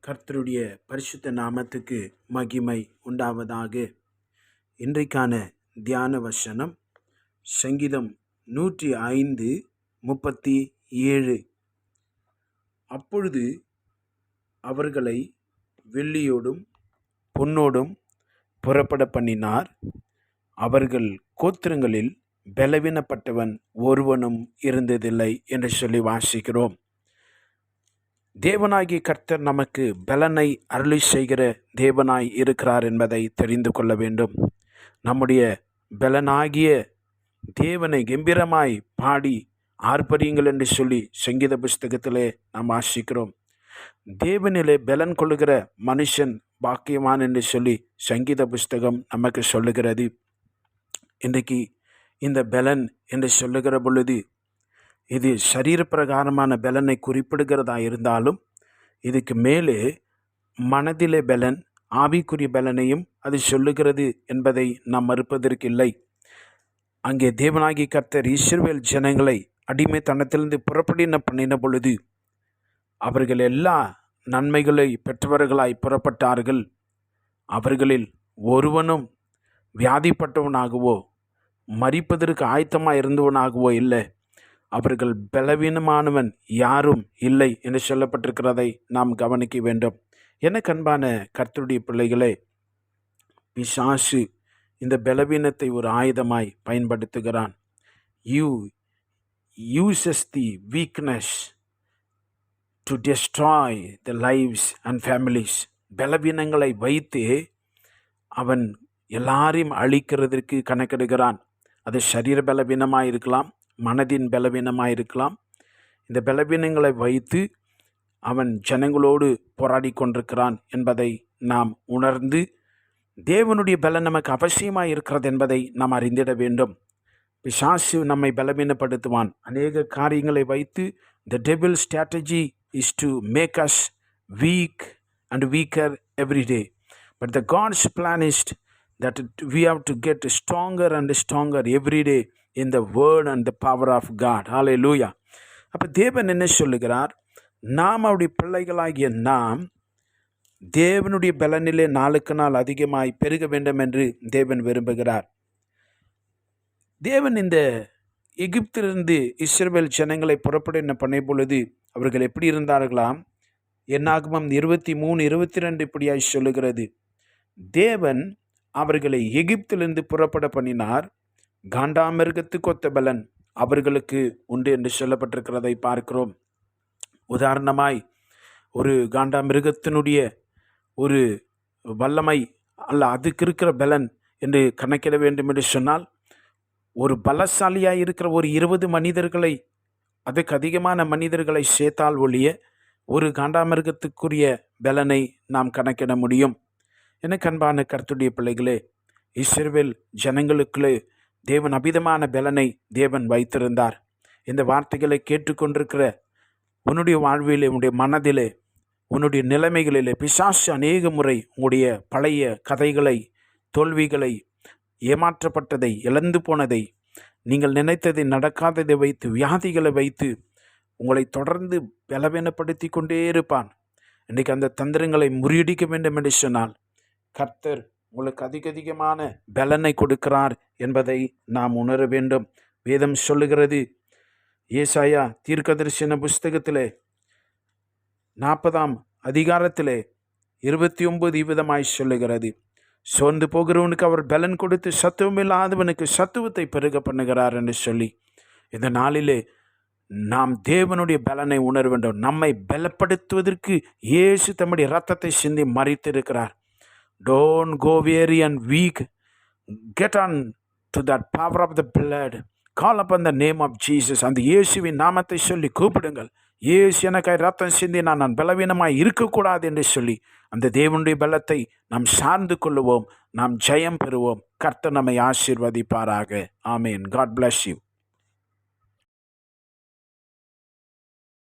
கர்த்தருடைய பரிசுத்த நாமத்துக்கு மகிமை உண்டாவதாக. இன்றைக்கான தியான வசனம் சங்கீதம் 105:37. அப்பொழுது அவர்களை வெள்ளியோடும் பொன்னோடும் புறப்பட பண்ணினார். அவர்கள் கோத்திரங்களில் பலவீனப்பட்டவன் ஒருவனும் இருந்ததில்லை என்று சொல்லி வாசிக்கிறோம். தேவனாகிய கர்த்தர் நமக்கு பலனை அருளி செய்கிற தேவனாய் இருக்கிறார் என்பதை தெரிந்து கொள்ள வேண்டும். நம்முடைய பலனாகிய தேவனை கம்பீரமாய் பாடி ஆர்ப்பரியுங்கள் என்று சொல்லி சங்கீத புஸ்தகத்திலே நாம் வாசிக்கிறோம். தேவனிலே பலன் கொள்ளுகிற மனுஷன் பாக்கியவான் என்று சொல்லி சங்கீத புஸ்தகம் நமக்கு சொல்லுகிறது. இன்றைக்கு இந்த பலன் என்று சொல்லுகிற பொழுது இது சரீர பிரகாரமான பலனை குறிப்பிடுகிறதா இருந்தாலும் இதுக்கு மேலே மனதிலே பலன், ஆவிக்குரிய பலனையும் அது சொல்லுகிறது என்பதை நாம் மறுப்பதற்கில்லை. அங்கே தேவனாகிய கர்த்தர் இஸ்ரவேல் ஜனங்களை அடிமைத்தனத்திலிருந்து புறப்படின பண்ணின பொழுது அவர்கள் எல்லா நன்மைகளை பெற்றவர்களாய் புறப்பட்டார்கள். அவர்களில் ஒருவனும் வியாதிப்பட்டவனாகவோ மரிப்பதற்கு ஆயத்தமாக இருந்தவனாகவோ இல்லை. அவர்கள் பலவீனமானவன் யாரும் இல்லை என்று சொல்லப்பட்டிருக்கிறதை நாம் கவனிக்க வேண்டும். எனக்கு அன்பான கர்த்தருடைய பிள்ளைகளே, பிசாசு இந்த பலவீனத்தை ஒரு ஆயுதமாய் பயன்படுத்துகிறான். uses the weakness to destroy the lives and families. பலவீனங்களை வைத்து அவன் எல்லாரையும் அழிக்கிறதற்கு கணக்கெடுக்கிறான். அது சரீர பலவீனமாக இருக்கலாம், மனதின் பலவீனமாக இருக்கலாம். இந்த பலவீனங்களை வைத்து அவன் ஜனங்களோடு போராடி கொண்டிருக்கிறான் என்பதை நாம் உணர்ந்து தேவனுடைய பலன் நமக்கு அவசியமாக இருக்கிறது என்பதை நாம் அறிந்திட வேண்டும். பிசாசு நம்மை பலவீனப்படுத்துவான். அநேக காரியங்களை வைத்து the devil's strategy is to make us weak and weaker every day. But the God's plan is that we have to get stronger and stronger every day in the word and the power of God. Hallelujah. அப்போ தேவன் என்ன சொல்லுகிறார்? நாம் அவருடைய பிள்ளைகளாகிய நாம் தேவனுடைய பலனிலே நாளுக்கு நாள் அதிகமாய் பெருக வேண்டும் என்று தேவன் விரும்புகிறார். தேவன் இந்த எகிப்திலிருந்து இஸ்ரவேல் ஜனங்களை புறப்பட பண்ண பொழுது அவர்கள் எப்படி இருந்தார்களாம்? என்னாகமம் 23:22 இப்படியாய் சொல்லுகிறது. தேவன் அவர்களை எகிப்திலிருந்து புறப்பட பண்ணினார். காண்டாமிருகத்துக்கு ஒத்த பலன் அவர்களுக்கு உண்டு என்று சொல்லப்பட்டிருக்கிறதை பார்க்கிறோம். உதாரணமாய் ஒரு காண்டாமிருகத்தினுடைய ஒரு வல்லமை அல்ல, அதுக்கு இருக்கிற பலன் என்று கணக்கிட வேண்டும் என்று சொன்னால், ஒரு பலசாலியாக இருக்கிற ஒரு 20 மனிதர்களை, அதுக்கு அதிகமான மனிதர்களை சேர்த்தால் ஒழிய ஒரு காண்டாமிருகத்துக்குரிய பலனை நாம் கணக்கிட முடியும். எனக்கு அன்பான கர்த்தருடைய பிள்ளைகளே, இஸ்ரவேல் ஜனங்களுக்குள்ளே தேவன் அபிதமான பலனை தேவன் வைத்திருந்தார். இந்த வார்த்தைகளை கேட்டுக்கொண்டிருக்கிற உன்னுடைய வாழ்விலே, உன்னுடைய மனதிலே, உன்னுடைய நிலைமைகளிலே பிசாசு அநேக முறை உங்களுடைய பழைய கதைகளை, தோல்விகளை, ஏமாற்றப்பட்டதை, இழந்து போனதை, நீங்கள் நினைத்ததை நடக்காததை வைத்து, வியாதிகளை வைத்து உங்களை தொடர்ந்து பலவீனப்படுத்தி கொண்டே இருப்பான். இன்றைக்கு அந்த தந்திரங்களை முறியடிக்க வேண்டும் என்று சொன்னால் கர்த்தர் உங்களுக்கு அதிகமான பலனை கொடுக்கிறார் என்பதை நாம் உணர வேண்டும். வேதம் சொல்லுகிறது, ஏசாயா தீர்க்கதரிசன புஸ்தகத்திலே 40ஆம் அதிகாரத்திலே 29 விதமாய் சொல்லுகிறது. சோர்ந்து போகிறவனுக்கு அவர் பலன் கொடுத்து சத்துவமில்லாதவனுக்கு சத்துவத்தை பெருக பண்ணுகிறார் என்று சொல்லி, இந்த நாளிலே நாம் தேவனுடைய பலனை உணர வேண்டும். நம்மை பலப்படுத்துவதற்கு இயேசு தம்முடைய இரத்தத்தை சிந்தி மரித்திருக்கிறார். Don't go weary and weak. Get on to that power of the blood. Call upon the name of Jesus. அந்த இயேசுவின் நாமத்தை சொல்லி கூப்பிடுங்கள். இயேசு எனக்காய் ரத்தம் சிந்தி நான் பலவீனமாய் இருக்கக்கூடாது என்று சொல்லி அந்த தேவனுடைய பலத்தை நாம் சார்ந்து கொள்ளுவோம். நாம் ஜெயம் பெறுவோம். கர்த்தர் நம்மை ஆசீர்வதிப்பாராக. ஆமேன். God bless you.